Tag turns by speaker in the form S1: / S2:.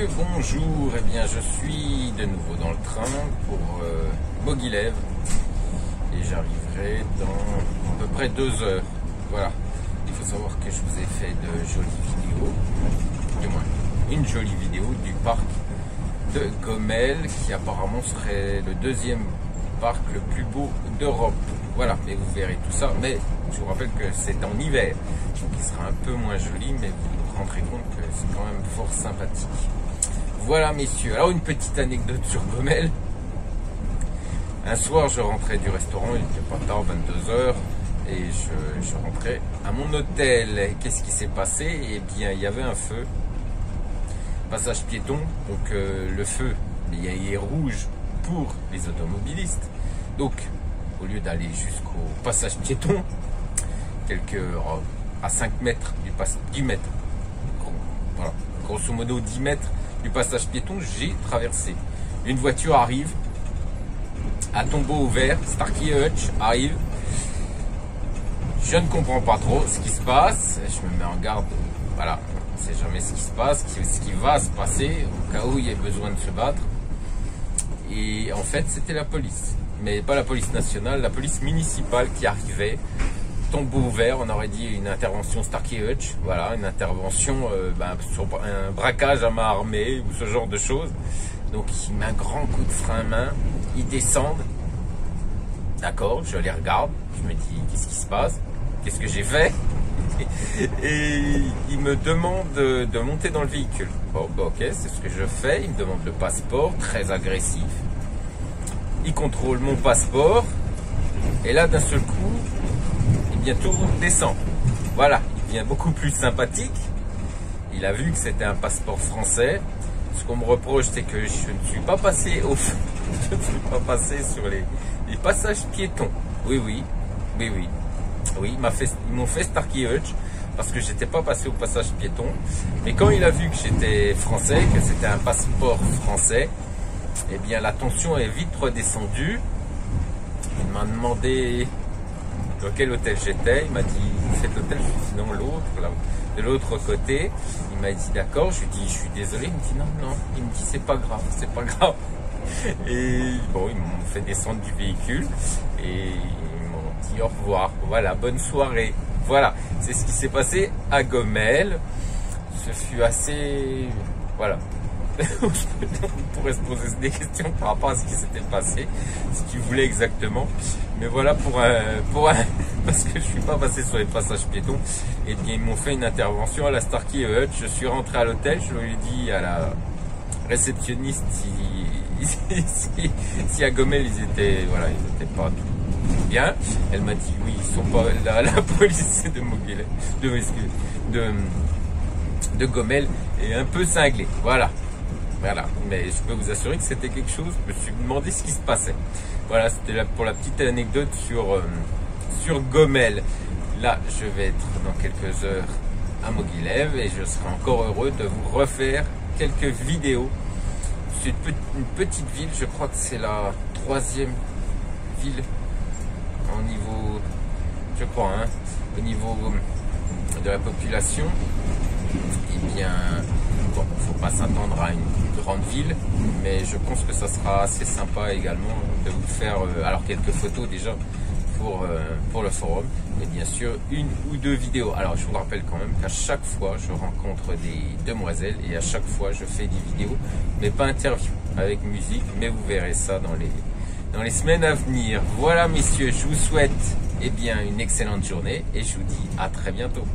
S1: messieurs, bonjour. Eh bien, je suis de nouveau dans le train pour Moguilev et j'arriverai dans à peu près 2 heures. Voilà. Il faut savoir que je vous ai fait de jolies vidéos, du moins une jolie vidéo du parc de Gomel qui apparemment serait le 2e parc le plus beau d'Europe. Voilà, et vous verrez tout ça, mais je vous rappelle que c'est en hiver, donc il sera un peu moins joli, mais vous vous rendrez compte que c'est quand même fort sympathique. Voilà messieurs, alors une petite anecdote sur Gomel. Un soir je rentrais du restaurant, il n'était pas tard, 22 h, et je rentrais à mon hôtel. Qu'est-ce qui s'est passé? Eh bien il y avait un feu, passage piéton, donc le feu il est rouge pour les automobilistes, donc au lieu d'aller jusqu'au passage piéton, à 5 mètres du 10 mètres, voilà, grosso modo 10 mètres du passage piéton, j'ai traversé. Une voiture arrive, à tombeau ouvert, Starkey Hutch arrive, je ne comprends pas trop ce qui se passe, je me mets en garde, voilà, on ne sait jamais ce qui se passe, ce qui va se passer, au cas où il y ait besoin de se battre. Et en fait c'était la police, mais pas la police nationale, la police municipale qui arrivait, tombeau ouvert, on aurait dit une intervention Starkey Hutch, voilà, une intervention sur un braquage à main armée ou ce genre de choses. Donc il met un grand coup de frein à main, ils descendent, d'accord, je les regarde, je me dis qu'est-ce qui se passe, qu'est-ce que j'ai fait? Et il me demande de monter dans le véhicule. Bon, bah, ok, c'est ce que je fais. Il me demande le passeport, très agressif. Il contrôle mon passeport. Et là, d'un seul coup, eh bien, tout descend. Voilà, il devient beaucoup plus sympathique. Il a vu que c'était un passeport français. Ce qu'on me reproche, c'est que je ne suis pas passé je ne suis pas passé sur les passages piétons. Oui, ils m'ont fait Starkey Hutch parce que j'étais pas passé au passage piéton. Mais quand il a vu que j'étais français, que c'était un passeport français, eh bien la tension est vite redescendue. Il m'a demandé dans quel hôtel j'étais. Il m'a dit cet hôtel, je lui ai dit non, l'autre, là, de l'autre côté. Il m'a dit d'accord, je lui ai dit je suis désolé. Il me dit non. Il me dit c'est pas grave. Et bon, ils m'ont fait descendre du véhicule et au revoir, voilà, bonne soirée. Voilà, c'est ce qui s'est passé à Gomel. Ce fut assez... Voilà. On pourrait se poser des questions par rapport à ce qui s'était passé, ce qu'ils voulaient exactement. Mais voilà, parce que je suis pas passé sur les passages piétons, et bien ils m'ont fait une intervention à la Starkey Hutch. Je suis rentré à l'hôtel, je lui ai dit à la réceptionniste si à Gomel ils étaient pas bien. Elle m'a dit oui, ils sont pas la police de Moguilev, de Gomel est un peu cinglée. Voilà, mais je peux vous assurer que c'était quelque chose. Je me suis demandé ce qui se passait. Voilà, c'était là pour la petite anecdote sur Gomel. Là, je vais être dans quelques heures à Moguilev et je serai encore heureux de vous refaire quelques vidéos. C'est une petite ville, je crois que c'est la 3e ville au niveau, je crois, au niveau de la population. Eh bien, bon, faut pas s'attendre à une grande ville, mais je pense que ça sera assez sympa également de vous faire alors quelques photos déjà pour le forum, et bien sûr 1 ou 2 vidéos. Alors je vous rappelle quand même qu'à chaque fois je rencontre des demoiselles et à chaque fois je fais des vidéos, mais pas interview avec musique, mais vous verrez ça dans les semaines à venir. Voilà messieurs, je vous souhaite bien une excellente journée et je vous dis à très bientôt.